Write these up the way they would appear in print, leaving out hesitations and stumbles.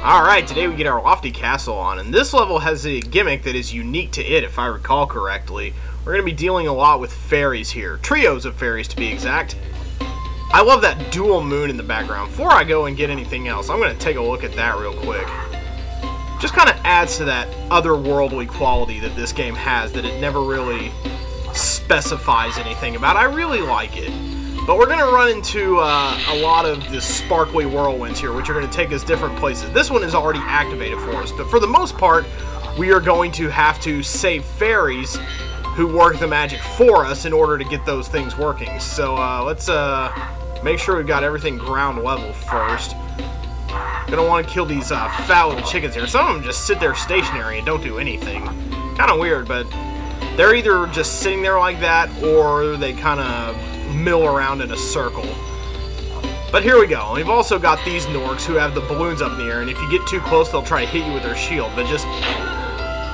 Alright, today we get our lofty castle on, and this level has a gimmick that is unique to it, if I recall correctly. We're going to be dealing a lot with fairies here. Trios of fairies, to be exact. I love that dual moon in the background. Before I go and get anything else, I'm going to take a look at that real quick. Just kind of adds to that otherworldly quality that this game has that it never really specifies anything about. I really like it. But we're going to run into a lot of the sparkly whirlwinds here, which are going to take us different places. This one is already activated for us, but for the most part, we are going to have to save fairies who work the magic for us in order to get those things working. So let's make sure we've got everything ground level first. Gonna want to kill these fat little chickens here. Some of them just sit there stationary and don't do anything. Kind of weird, but they're either just sitting there like that, or they kind of mill around in a circle. But here we go. We've also got these Norks who have the balloons up in the air, and if you get too close, they'll try to hit you with their shield. But just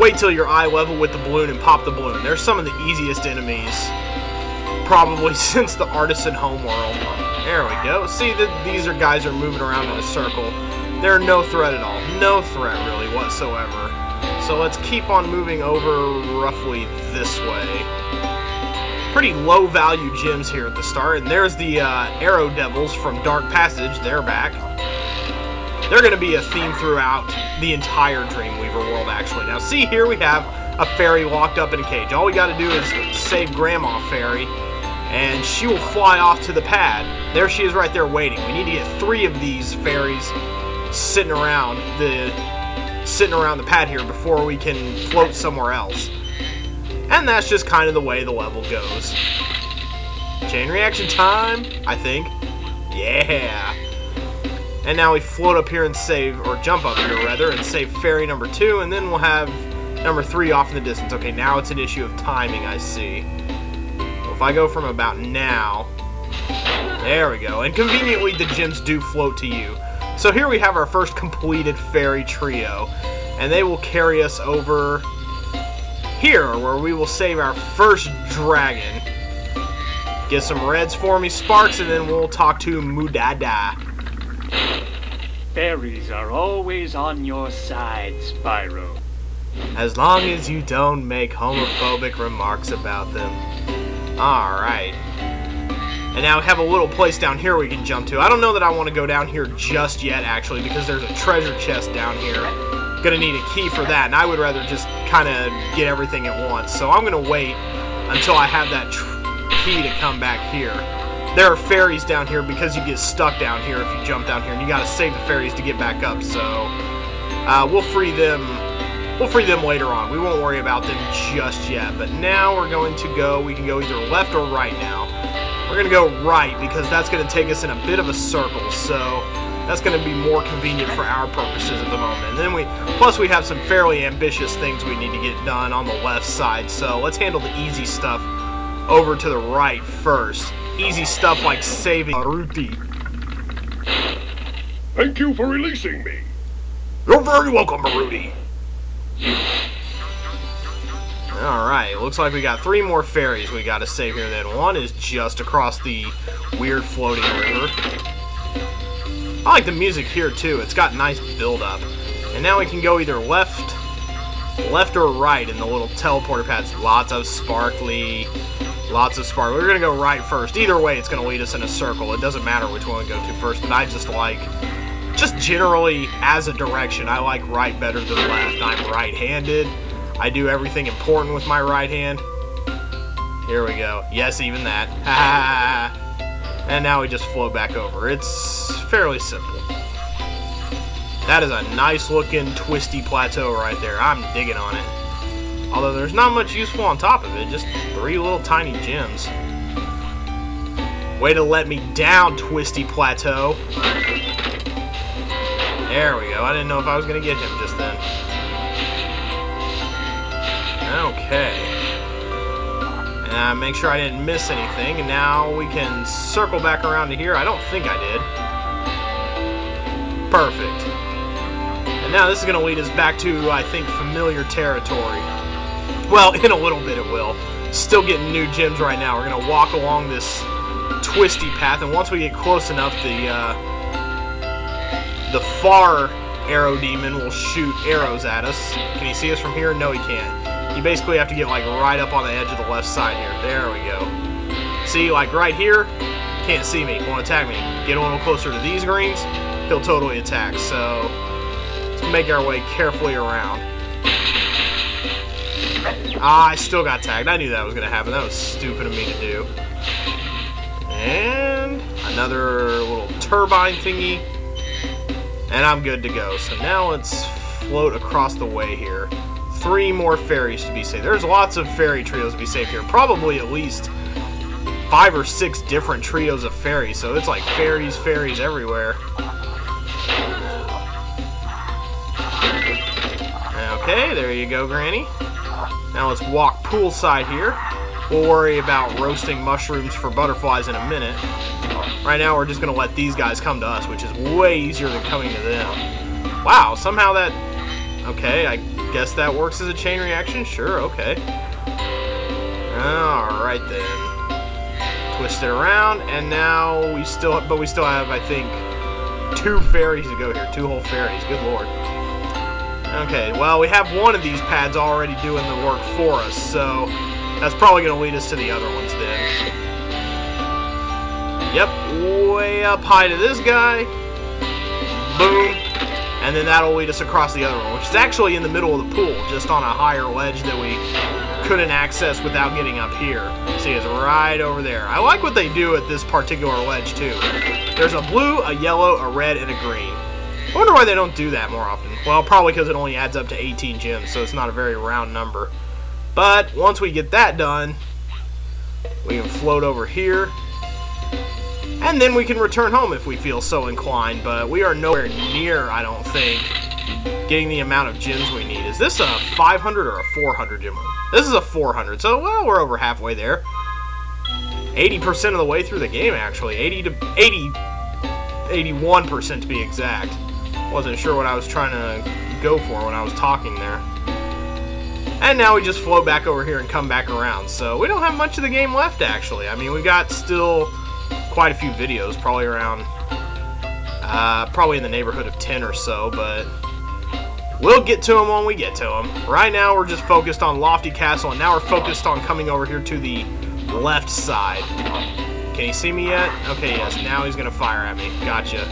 wait till you're eye level with the balloon and pop the balloon. They're some of the easiest enemies, probably since the Artisan homeworld. There we go. See, these guys are moving around in a circle. They're no threat at all. No threat, really, whatsoever. So let's keep on moving over roughly this way. Pretty low value gems here at the start, and there's the Arrow Devils from Dark Passage. They're back. They're going to be a theme throughout the entire Dreamweaver world, actually. Now, see, here we have a fairy locked up in a cage. All we got to do is save Grandma Fairy, and she will fly off to the pad. There she is right there waiting. We need to get 3 of these fairies sitting around the pad here before we can float somewhere else. And that's just kind of the way the level goes. Chain reaction time, I think. Yeah. And now we float up here and save, or jump up here rather, and save fairy number 2, and then we'll have number 3 off in the distance. Okay, now it's an issue of timing, I see. Well, if I go from about now, there we go. And conveniently, the gems do float to you. So here we have our first completed fairy trio, and they will carry us over here, where we will save our first dragon. Get some reds for me, Sparks, and then we'll talk to Mudada. Fairies are always on your side, Spyro. As long as you don't make homophobic remarks about them. Alright. And now we have a little place down here we can jump to. I don't know that I want to go down here just yet, actually, because there's a treasure chest down here. Gonna need a key for that, and I would rather just kind of get everything at once. So I'm gonna wait until I have that key to come back here. There are fairies down here because you get stuck down here if you jump down here, and you gotta save the fairies to get back up. So we'll free them. We'll free them later on. We won't worry about them just yet. But now we're going to go. We can go either left or right now. We're gonna go right because that's gonna take us in a bit of a circle. So that's going to be more convenient for our purposes at the moment. And then plus we have some fairly ambitious things we need to get done on the left side. So let's handle the easy stuff over to the right first. Easy stuff like saving Ruti. Thank you for releasing me. You're very welcome, Ruti. Alright, looks like we got 3 more fairies we got to save here then. One is just across the weird floating river. I like the music here too. It's got nice build-up. And now we can go either left or right in the little teleporter pads. Lots of sparkly. We're going to go right first. Either way, it's going to lead us in a circle. It doesn't matter which one we go to first, but I just generally, as a direction, I like right better than left. I'm right-handed. I do everything important with my right hand. Here we go. Yes, even that. Ha ha ha. And now we just float back over. It's fairly simple. That is a nice looking twisty plateau right there. I'm digging on it. Although there's not much useful on top of it. Just 3 little tiny gems. Way to let me down, twisty plateau. There we go. I didn't know if I was going to get him just then. Okay. Make sure I didn't miss anything, and now we can circle back around to here. I don't think I did. Perfect. And now this is going to lead us back to, I think, familiar territory. Well, in a little bit it will. Still getting new gems right now. We're going to walk along this twisty path, and once we get close enough, the far arrow demon will shoot arrows at us. Can he see us from here? No, he can't. You basically have to get like right up on the edge of the left side here. There we go. See, like right here, can't see me, won't attack me. Get a little closer to these greens, he'll totally attack. So let's make our way carefully around. Ah, I still got tagged. I knew that was going to happen. That was stupid of me to do. And another little turbine thingy. And I'm good to go. So now let's float across the way here. 3 more fairies to be saved. There's lots of fairy trios to be saved here. Probably at least 5 or 6 different trios of fairies. So it's like fairies everywhere. Okay, there you go, Granny. Now let's walk poolside here. We'll worry about roasting mushrooms for butterflies in a minute. Right now we're just going to let these guys come to us, which is way easier than coming to them. Wow, somehow that... Okay, I guess that works as a chain reaction? Sure, okay. Alright then. Twist it around, and now we still... But we still have, I think, 2 fairies to go here. 2 whole fairies, good lord. Okay, well, we have one of these pads already doing the work for us, so that's probably going to lead us to the other ones then. Yep, way up high to this guy. Boom. And then that'll lead us across the other one, which is actually in the middle of the pool, just on a higher ledge that we couldn't access without getting up here. See, it's right over there. I like what they do at this particular ledge, too. There's a blue, a yellow, a red, and a green. I wonder why they don't do that more often. Well, probably because it only adds up to 18 gems, so it's not a very round number. But once we get that done, we can float over here. And then we can return home if we feel so inclined, but we are nowhere near, I don't think, getting the amount of gems we need. Is this a 500 or a 400 gem? This is a 400, so, well, we're over halfway there. 80% of the way through the game, actually. 81% to be exact. Wasn't sure what I was trying to go for when I was talking there. And now we just float back over here and come back around. So we don't have much of the game left, actually. I mean, we got still quite a few videos, probably around, probably in the neighborhood of 10 or so, but we'll get to them when we get to them. Right now, we're just focused on Lofty Castle, and now we're focused on coming over here to the left side. Can he see me yet? Okay, yes, now he's going to fire at me. Gotcha.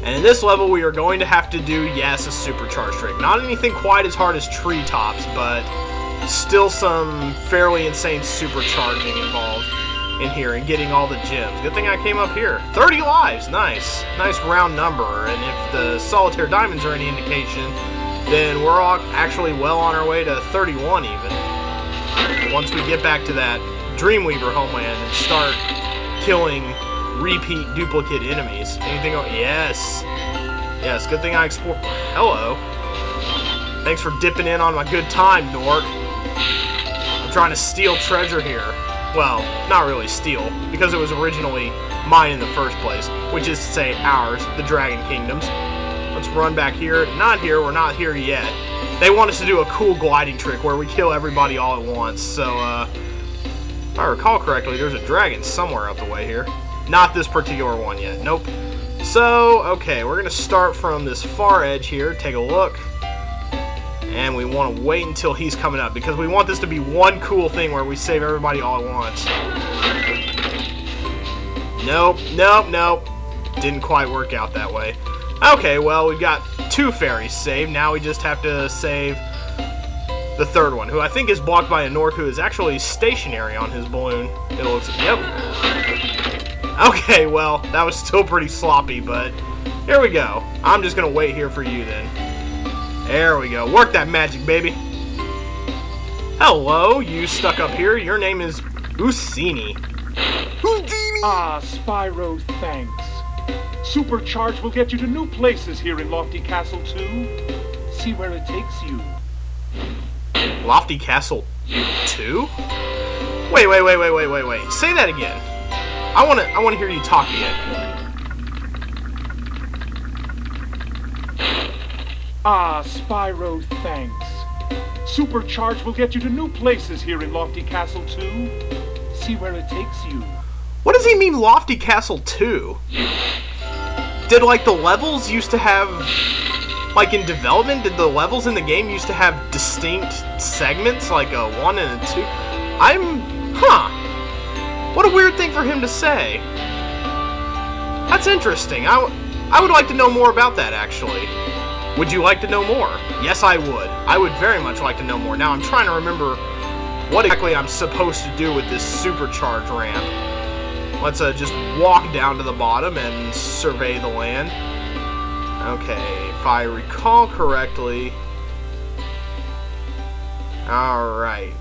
And in this level, we are going to have to do, yes, a supercharge trick. Not anything quite as hard as treetops, but still some fairly insane supercharging involved in here and getting all the gems. Good thing I came up here. 30 lives, nice. Nice round number. And if the solitaire diamonds are any indication, then we're all actually well on our way to 31 even. Once we get back to that Dreamweaver homeland and start killing repeat duplicate enemies. Anything else? Yes. Yes, good thing I explored. Hello. Thanks for dipping in on my good time, Nork. I'm trying to steal treasure here. Well, not really steal, because it was originally mine in the first place, which is to say ours, the Dragon Kingdoms. Let's run back here. Not here, we're not here yet. They want us to do a cool gliding trick where we kill everybody all at once, so, if I recall correctly, there's a dragon somewhere up the way here. Not this particular one yet, nope. So, okay, we're going to start from this far edge here, take a look. And we want to wait until he's coming up, because we want this to be one cool thing where we save everybody all at once. Nope, nope, nope. Didn't quite work out that way. Okay, well, we've got 2 fairies saved. Now we just have to save the third one, who I think is blocked by a Nork who is actually stationary on his balloon. It looks... Yep. Okay, well, that was still pretty sloppy, but here we go. I'm just going to wait here for you then. There we go. Work that magic, baby. Hello, you stuck up here. Your name is Usini. Houdini! Ah, Spyro, thanks. Supercharge will get you to new places here in Lofty Castle 2. See where it takes you. Lofty Castle 2? Wait. Say that again. I wanna hear you talk again. Ah, Spyro, thanks. Supercharge will get you to new places here in Lofty Castle 2. See where it takes you. What does he mean, Lofty Castle 2? Did, like, the levels used to have... Like, in development, did the levels in the game used to have distinct segments, like a 1 and a 2? Huh. What a weird thing for him to say. That's interesting. I would like to know more about that, actually. Would you like to know more? Yes, I would. I would very much like to know more. Now, I'm trying to remember what exactly I'm supposed to do with this supercharge ramp. Let's just walk down to the bottom and survey the land. Okay, if I recall correctly... Alright.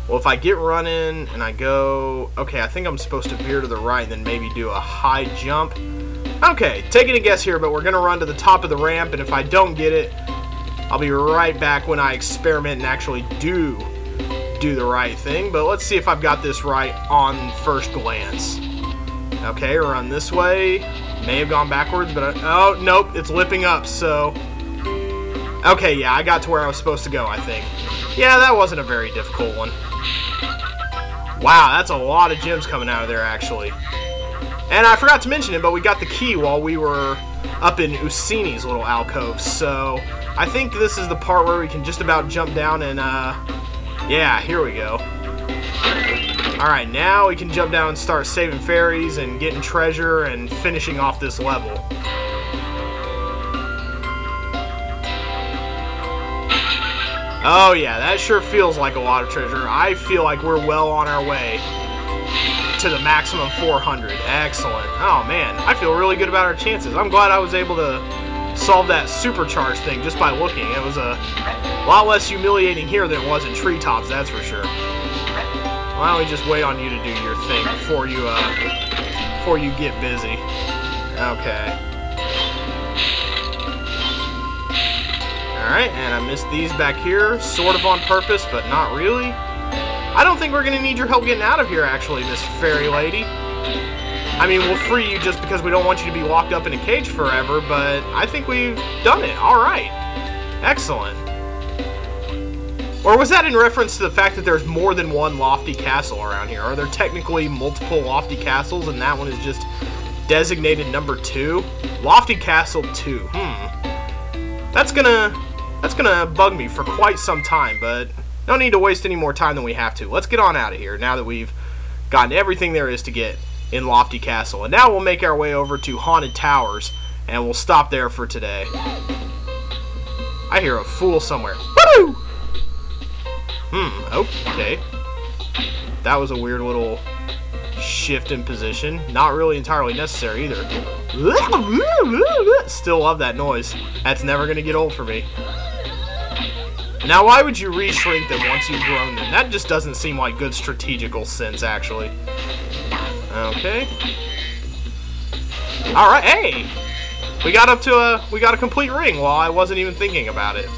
Well, if I get running and I go... Okay, I think I'm supposed to veer to the right and then maybe do a high jump. Okay, taking a guess here, but we're going to run to the top of the ramp, and if I don't get it, I'll be right back when I experiment and actually do the right thing. But let's see if I've got this right on first glance. Okay, run this way. May have gone backwards, but oh, nope, it's lipping up, so... Okay, yeah, I got to where I was supposed to go, I think. Yeah, that wasn't a very difficult one. Wow, that's a lot of gems coming out of there, actually. And I forgot to mention it, but we got the key while we were up in Usini's little alcove, so I think this is the part where we can just about jump down and, yeah, here we go. Alright, now we can jump down and start saving fairies and getting treasure and finishing off this level. Oh yeah, that sure feels like a lot of treasure. I feel like we're well on our way to the maximum 400. Excellent. Oh man, I feel really good about our chances. I'm glad I was able to solve that supercharge thing just by looking. It was a lot less humiliating here than it was in Treetops, that's for sure. Why don't we just wait on you to do your thing before you get busy. Okay. Alright, and I missed these back here, sort of on purpose, but not really. I don't think we're going to need your help getting out of here, actually, Miss Fairy Lady. I mean, we'll free you just because we don't want you to be locked up in a cage forever, but I think we've done it. Alright. Excellent. Or was that in reference to the fact that there's more than one lofty castle around here? Are there technically multiple lofty castles, and that one is just designated number 2? Lofty Castle 2. That's gonna bug me for quite some time, but no need to waste any more time than we have to. Let's get on out of here now that we've gotten everything there is to get in Lofty Castle. And now we'll make our way over to Haunted Towers, and we'll stop there for today. I hear a fool somewhere. Woo! Okay. That was a weird little shift in position. Not really entirely necessary either. Still love that noise. That's never going to get old for me. Now, why would you re-shrink them once you've grown them? That just doesn't seem like good strategical sense, actually. Okay. Alright, hey! We got a complete ring while I wasn't even thinking about it.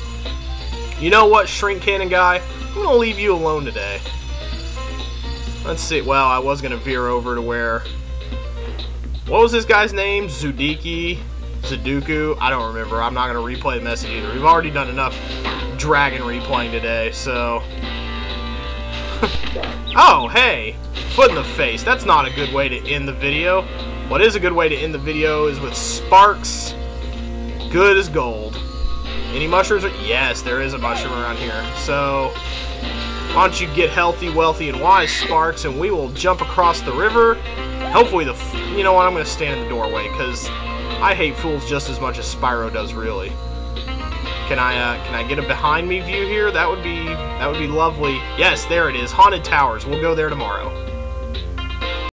You know what, Shrink Cannon guy? I'm gonna leave you alone today. Let's see. Well, I was gonna veer over to where... What was this guy's name? Zuduku? I don't remember. I'm not gonna replay the message either. We've already done enough dragon replaying today, so... Oh, hey! Foot in the face. That's not a good way to end the video. What is a good way to end the video is with sparks. Good as gold. Any mushrooms? Yes, there is a mushroom around here. So, why don't you get healthy, wealthy, and wise, Sparks, and we will jump across the river. Hopefully you know what, I'm going to stand in the doorway, because I hate fools just as much as Spyro does, really. Can I get a behind me view here? That would be lovely. Yes, there it is. Haunted Towers. We'll go there tomorrow.